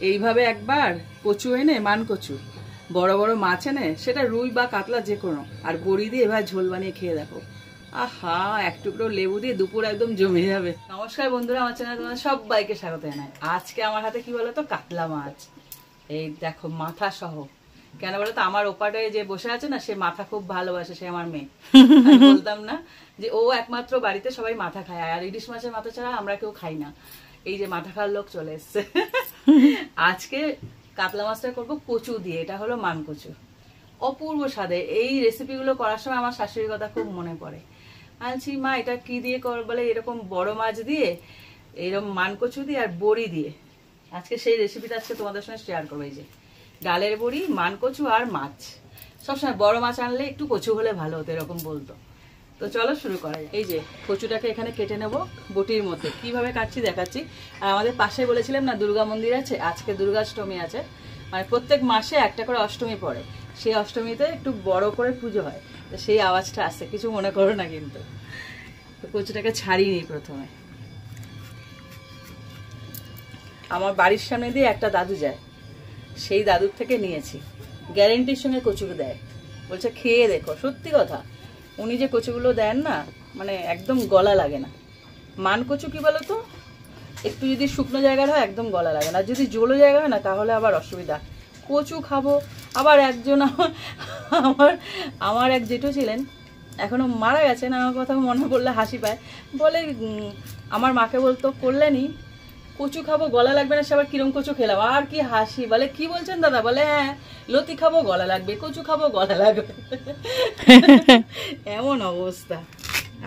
এইভাবে একবার কচু এনে, মান কচু, বড় বড় মাছ এনে, সেটা রুই বা কাতলা যে কোনো, আর বড়ি দিয়ে এবার ঝোল বানিয়ে খেয়ে দেখো, আহা, এক টুকরো লেবু দিয়ে দুপুর একদম জমে যাবে। নমস্কার বন্ধুরা, আমার চ্যানেলে তোমাদের সবাইকে স্বাগত জানাই। আজকে আমার হাতে কি বলতো, কাতলা মাছ। এই দেখো মাথা সহ। কেন বলতো, আমার ওপাটায় যে বসে আছে না, সে মাথা খুব ভালোবাসে, সে আমার মেয়ে। বলতাম না যে ও একমাত্র বাড়িতে সবাই মাথা খায়, আর ইলিশ মাছের মাথা ছাড়া আমরা কেউ খাই না। এই যে মাথা খাওয়ার লোক চলে এসছে। আজকে কাতলা মাছটা করবো কচু দিয়ে। এটা হলো মান কচু, অপূর্ব স্বাদে। এই রেসিপিগুলো করার সময় আমার শাশুড়ির কথা খুব মনে পড়ে। আনছি, মা এটা কি দিয়ে কর, বলে এরকম বড় মাছ দিয়ে, এরকম মান কচু দিয়ে আর বড়ি দিয়ে। আজকে সেই রেসিপিটা আজকে তোমাদের সঙ্গে শেয়ার করবো। এই যে ডালের বড়ি, মান কচু আর মাছ। সবসময় বড় মাছ আনলে একটু কচু হলে ভালো হতো, এরকম বলতো। তো চলো শুরু করা যায়। এই যে কচুটাকে এখানে কেটে নেব বটির মধ্যে। কিভাবে কাটছি দেখাচ্ছি। আর আমাদের পাশে বলেছিলাম না দুর্গা মন্দির আছে, আজকে দুর্গাষ্টমী আছে। মানে প্রত্যেক মাসে একটা করে অষ্টমী পড়ে, সেই অষ্টমীতে একটু বড় করে পুজো হয়। তো সেই আওয়াজটা আসছে, কিছু মনে করো না কিন্তু। তো কচুটাকে ছাড়িয়ে নিই প্রথমে। আমার বাড়ির সামনে দিয়ে একটা দাদু যায়, সেই দাদুর থেকে নিয়েছি। গ্যারেন্টির সঙ্গে কচু দেয়, বলছে খেয়ে দেখো। সত্যি কথা, উনি যে কচুগুলো দেন না, মানে একদম গলা লাগে না। মান কচু কি বলতো, একটু যদি শুকনো জায়গার হয় একদম গলা লাগে না, আর যদি জোলো জায়গা হয় না তাহলে আবার অসুবিধা। কচু খাবো। আবার একজন আমার এক জেঠু ছিলেন, এখনো মারা গেছেন, আমার কথা মনে পড়লে হাসি পায়। বলে আমার মাকে বলতো, করলেনি কচু খাবো গলা লাগবে না, সে আবার কিরম কচু খেলাম। আর কি হাসি। বলে কি বলছেন দাদা? বলে হ্যাঁ, লতি খাবো গলা লাগবে, কচু খাবো গলা লাগবে। এমন অবস্থা,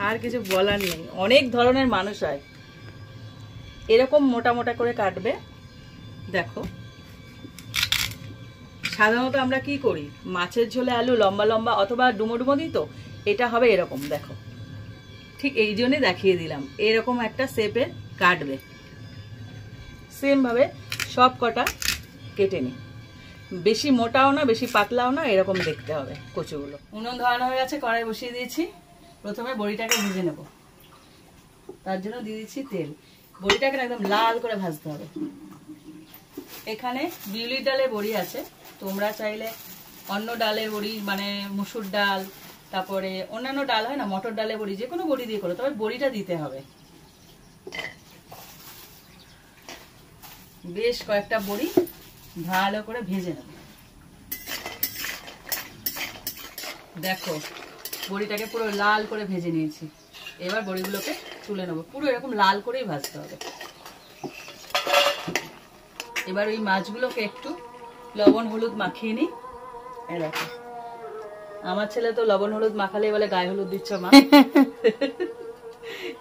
আর কিছু বলার নেই। অনেক ধরনের মানুষ হয়। এরকম মোটা মোটা করে কাটবে। দেখো, সাধারণত আমরা কি করি, মাছের ঝোলে আলু লম্বা লম্বা অথবা ডুমো ডুমো দিই, তো এটা হবে এরকম। দেখো, ঠিক এই জন্যই দেখিয়ে দিলাম। এরকম একটা শেপে কাটবে। সেম ভাবে সব কটা কেটে নি। বেশি মোটাও না, বেশি পাতলাও না, এরকম দেখতে হবে কচুগুলো। উনুন ধরানো হয়ে গেছে, কড়াই বসিয়ে দিয়েছি। প্রথমে বড়িটাকে ভেজে নেব, তার জন্য দিয়ে দিচ্ছি তেল। বড়িটাকে একদম লাল করে ভাজতে হবে। এখানে বিউলির ডালের বড়ি আছে, তোমরা চাইলে অন্য ডালের বড়ি, মানে মুসুর ডাল, তারপরে অন্যান্য ডাল হয় না, মটর ডালের বড়ি, যে কোনো বড়ি দিয়ে করো, তবে বড়িটা দিতে হবে। বেশ কয়েকটা বড়ি ভালো করে ভেজে নেব। দেখো, বড়িটাকে পুরো লাল করে ভেজে নিয়েছি। এবার বড়িগুলোকে তুলে নেবো। পুরো এরকম লাল করেই ভাজতে হবে। এবার ওই মাছগুলোকে একটু লবণ হলুদ মাখিয়ে নিই। দেখো, আমার ছেলে তো লবণ হলুদ মাখালেই বলে গায়ে হলুদ দিচ্ছ মা।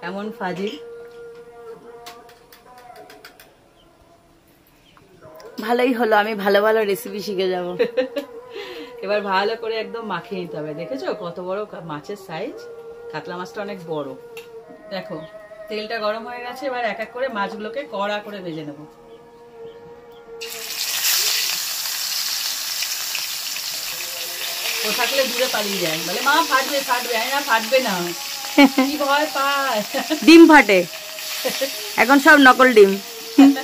এমন ফাজিল। ভালোই হলো, আমি ভালো ভালো রেসিপি শিখে যাব। এবার ভালো করে একদম মাখিয়ে নিতে হবে। দেখেছো কত বড় মাছের সাইজ? কাতলা মাছটা অনেক বড়। দেখো, তেলটা গরম হয়ে গেছে। এবার এক এক করে মাছগুলোকে কড়া করে ভেজে নেব। ও থাকলে দূরে পালিয়ে যায়, বলে মা ফাটবে ফাটবে। না, ফাটবে না, কি ভয় পায়। ডিম ফাটে, এখন সব নকল ডিম।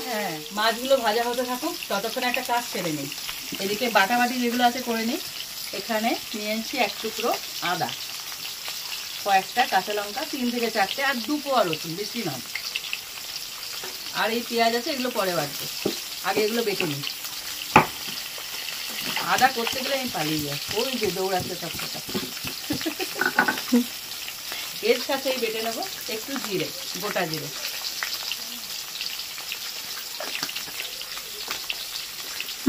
হ্যাঁ, মাছগুলো ভাজা হতে থাকুক, ততক্ষণে একটা কাজ সেরে নিই। এদিকে বাটাবাটি যেগুলো আছে করে নিই। এখানে নিয়েছি এক টুকরো আদা, কয়েকটা কাঁচা লঙ্কা, 3 থেকে 4টে, আর 2 কোয়া রসুন, বেশি নয়। আর এই পেঁয়াজ আছে, এগুলো পরে বাটবো, আগে এগুলো বেটে নিই। আদা করতে গেলে আমি পালিয়ে যাই, ওই যে দৌড়াচ্ছে সব কথা। এর সাথেই বেটে নেবো একটু জিরে, গোটা জিরে।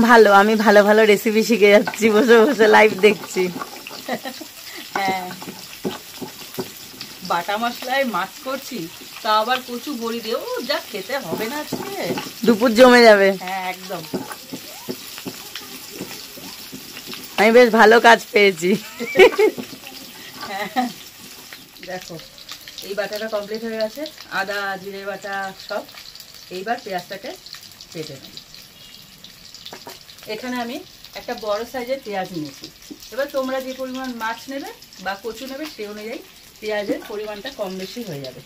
ভালো, আমি ভালো ভালো রেসিপি শিখে যাচ্ছি, বসে বসে লাইভ দেখছি। হ্যাঁ, বাটা মশলায় মাছ করছি, তা আবার কচু বড়ি দিয়ে, ও যা খেতে হবে না আজকে, দুপুর জমে যাবে। হ্যাঁ একদম। আমি বেশ ভালো কাজ পেয়েছি। হ্যাঁ, দেখো এই বাটাটা কমপ্লিট হয়ে গেছে, আদা জিরে বাটা সব। এইবার পেঁয়াজটাকে কেটে নেব। এখানে আমি একটা বড় সাইজের পেঁয়াজ নিয়েছি। এবার তোমরা যে পরিমাণ মাছ নেবে বা কচু নেবে, সেই অনুযায়ী পেঁয়াজের পরিমাণটা কম বেশি হয়ে যাবে।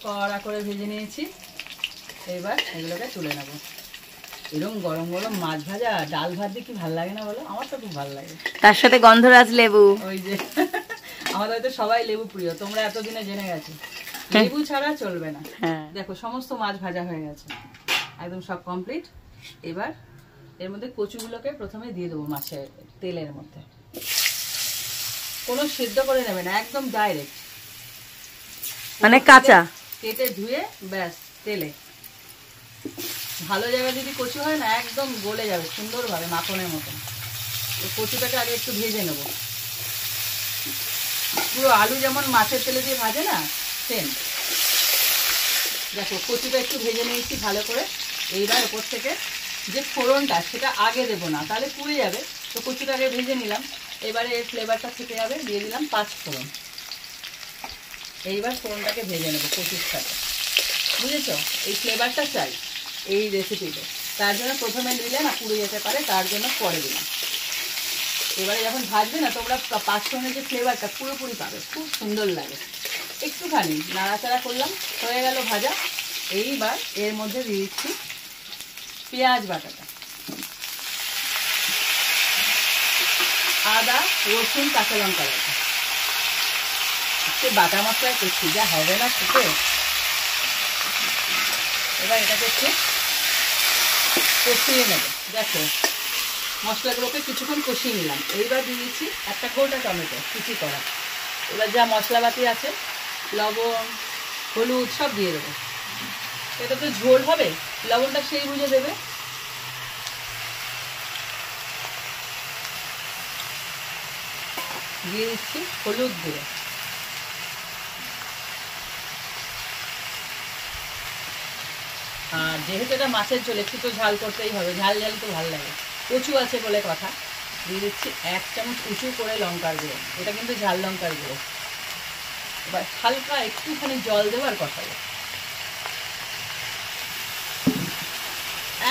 কড়া করে ভেজে নিয়েছি। এবার এগুলোকে তুলে নেবো। এরকম গরম গরম মাছ ভাজা ডাল ভাত দিয়ে কি ভালো লাগে না বলো? আমার তো খুব ভালো লাগে। তার সাথে গন্ধরাজ লেবু। ওই যে আমাদের তো সবাই লেবু প্রিয়, তোমরা এতদিনে জেনে গেছো। লেবু ছাড়া চলবে না। দেখো সমস্ত মাছ ভাজা হয়ে গেছে, একদম সব কমপ্লিট। এবার এর মধ্যে কচুগুলোকে প্রথমে দিয়ে দেবো মাছের তেলের মধ্যে। কোনো সিদ্ধ করে নেবে না, একদম ডাইরেক্ট, মানে কাঁচা কেটে ধুয়ে ব্যাস তেলে। ভালো জায়গায় যদি কচু হয় না, একদম গলে যাবে সুন্দরভাবে মাখনের মতন। কচুটাকে আগে একটু ভেজে নেব, পুরো আলু যেমন মাছের তেলে দিয়ে ভাজে না, সেম। দেখো কচুটা একটু ভেজে নিয়েছি ভালো করে। এইবার ওপর থেকে যে ফোড়নটা, সেটা আগে দেবো না, তাহলে পুড়ে যাবে। তো কচুটা আগে ভেজে নিলাম। এবারে এর ফ্লেভারটা থেকে যাবে, দিয়ে দিলাম 5 ফোড়ন। এইবার ফোড়নটাকে ভেজে নেবো কচুর সাথে, বুঝেছো? এই ফ্লেভারটা চাই এই রেসিপিতে, তার জন্য প্রথমে দিলে না পুড়ে যেতে পারে, তার জন্য পরে দিলাম। এবারে যখন ভাজবে না তোমরা 5 ফোড়নের যে ফ্লেভারটা পুরোপুরি পাবে, খুব সুন্দর লাগে। একটুখানি নাড়াচাড়া করলাম, হয়ে গেল ভাজা। এইবার এর মধ্যে দিয়ে দিচ্ছি পেঁয়াজ বাটাটা, আদা রসুন কাঁচা লঙ্কা বাটা। সে বাটা মশলায় করছি, যা হবে না খেতে। এবার এটাকে একটু কষিয়ে নেব। দেখো মশলাগুলোকে কিছুক্ষণ কষিয়ে নিলাম। এইবার দিয়ে দিচ্ছি একটা গোটা টমেটো কুচি করা। এবার যা মশলাপাতি আছে, লবণ হলুদ সব দিয়ে দেবো। এটা তো ঝোল হবে, লবণটা সেই বুঝে দেবে। দিয়ে দিচ্ছি হলুদ গুঁড়ো, আর যেহেতু এটা মাছের ঝোল একটু তো ঝাল করতেই হবে, ঝাল ঝাল তো ভালো লাগে। কচু আছে বলে কথা। দিয়ে দিচ্ছি 1 চামচ উঁচু করে লঙ্কার গুঁড়ো, এটা কিন্তু ঝাল লঙ্কার গুঁড়ো। এবার হালকা একটুখানি জল দেবার কষাবো,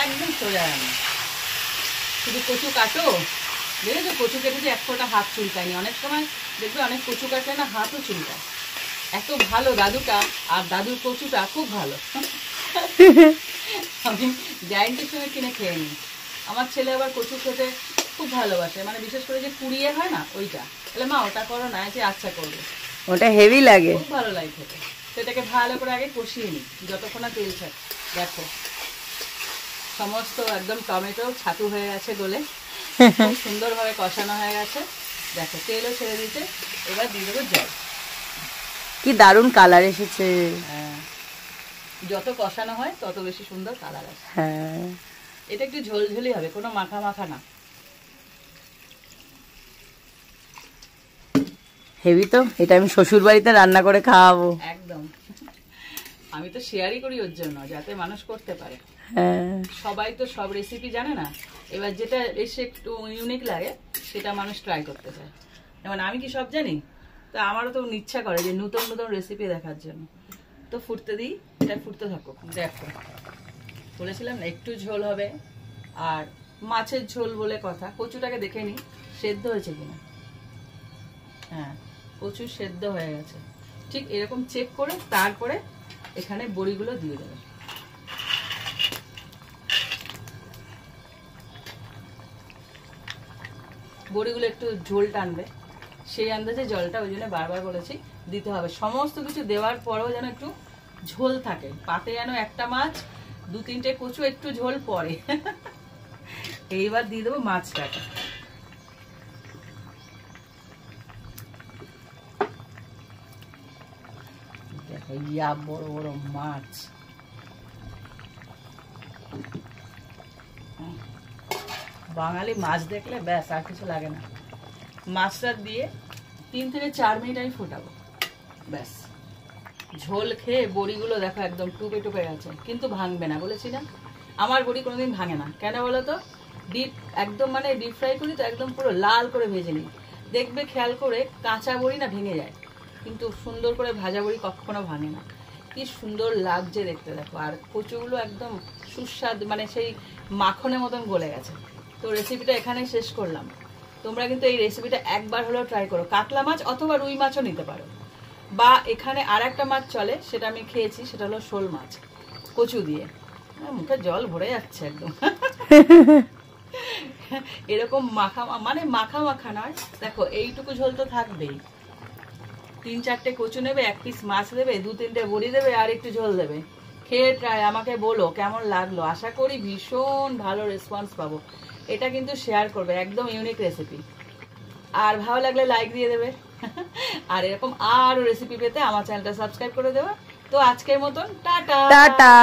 একদম সোজা রান্না। শুধু কচু কাটো, দেখেছো কচু কেটেছে 1 ফোঁটা হাত চুলকায়নি। অনেক সময় দেখবে অনেক কচু কাটে না, হাতও চুলকায়। এত ভালো দাদুটা, আর দাদুর কচুটা খুব ভালো। আমি জায়েন্টের সঙ্গে কিনে খেয়ে নিই। আমার ছেলে আবার কচু খেতে খুব ভালোবাসে, মানে বিশেষ করে যে কুড়িয়ে হয় না ওইটা। তাহলে মা ওটা করো না, যে আচ্ছা করবো। ওটা হেভি লাগে, খুব ভালো লাগে খেতে। সেটাকে ভালো করে আগে কষিয়ে নিই যতক্ষণ না তেল ছাড়ে। দেখো সমস্ত একদম টমেটো ছাতু হয়ে গেছে গলে, খুব সুন্দরভাবে কষানো হয়ে গেছে। দেখো তেলও ছেড়ে দিতে। এবার দিয়ে দেবো জল। কি দারুণ কালার এসেছে। হ্যাঁ, যত কষানো হয় তত বেশি সুন্দর কালার আসে। হ্যাঁ, এটা একটু ঝোলঝোলি হবে, কোনো মাখা মাখা না। হেভি তো। এটা আমি শ্বশুর বাড়িতে রান্না করে খাওয়াবো একদম। আমি তো শেয়ারই করি ওর জন্য, যাতে মানুষ করতে পারে। হ্যাঁ, সবাই তো সব রেসিপি জানে না। এবার যেটা এসে একটু ইউনিক লাগে সেটা মানুষ ট্রাই করতে চায়। যেমন আমি কি সব জানি? তো আমারও তো ইচ্ছা করে যে নতুন নতুন রেসিপি দেখার জন্য। তো ফুটতে দিই, এটা ফুটতে থাকুক। দেখো বলেছিলাম না একটু ঝোল হবে, আর মাছের ঝোল বলে কথা। কচুটাকে দেখে নিই সেদ্ধ হয়েছে কিনা। হ্যাঁ, কচু সেদ্ধ হয়ে গেছে। ঠিক এরকম চেক করে তারপরে এখানে বড়িগুলো দিয়ে দেবে। বড়িগুলো একটু ঝোল টানবে, সেই আন্দাজে জলটা, ওই জন্য বারবার বলেছি দিতে হবে। সমস্ত কিছু দেওয়ার পরেও যেন একটু ঝোল থাকে পাতে, যেন একটা মাছ 2-3টে কচু একটু ঝোল পড়ে। এইবার দিয়ে দেবো মাছটাকে। দেখো ইয়া বড় বড় মাছ। বাঙালি মাছ দেখলে ব্যাস আর কিছু লাগে না। মাছটা দিয়ে 3 থেকে 4 মিনিট আমি ফোটাবো, ব্যাস। ঝোল খেয়ে বড়িগুলো দেখো একদম টুপে টুপে গেছে, কিন্তু ভাঙবে না, বলেছি না। আমার বড়ি কোনোদিন ভাঙে না। কেন বলো তো? ডিপ একদম মানে ডিপ ফ্রাই করি তো, একদম পুরো লাল করে ভেজে নিই। দেখবে খেয়াল করে কাঁচা বড়ি না ভেঙে যায়, কিন্তু সুন্দর করে ভাজা বড়ি কখনো ভাঙে না। কি সুন্দর লাগছে দেখতে দেখো। আর কচুগুলো একদম সুস্বাদু, মানে সেই মাখনের মতন গলে গেছে। তো রেসিপিটা এখানেই শেষ করলাম। তোমরা কিন্তু এই রেসিপিটা একবার হলেও ট্রাই করো। কাতলা মাছ অথবা রুই মাছও নিতে পারো। বা এখানে আর একটা মাছ চলে, সেটা আমি খেয়েছি, সেটা হলো শোল মাছ কচু দিয়ে। মুখে জল ভরে যাচ্ছে একদম। এরকম মাখা, মানে মাখা মাখা নয়, দেখো এইটুকু ঝোল তো থাকবেই। 3-4টে কচু নেবে, 1 পিস মাছ দেবে, 2-3টে বড়ি দেবে, আর একটু ঝোল দেবে। খেয়ে ট্রাই আমাকে বলো কেমন লাগলো। আশা করি ভীষণ ভালো রেসপন্স পাবো। এটা কিন্তু শেয়ার করবে, একদম ইউনিক রেসিপি। আর ভালো লাগলে লাইক দিয়ে দেবে। আর এরকম আরো রেসিপি পেতে আমার চ্যানেলটা সাবস্ক্রাইব করে দেবে। তো আজকের মতন টাটা। টাটা।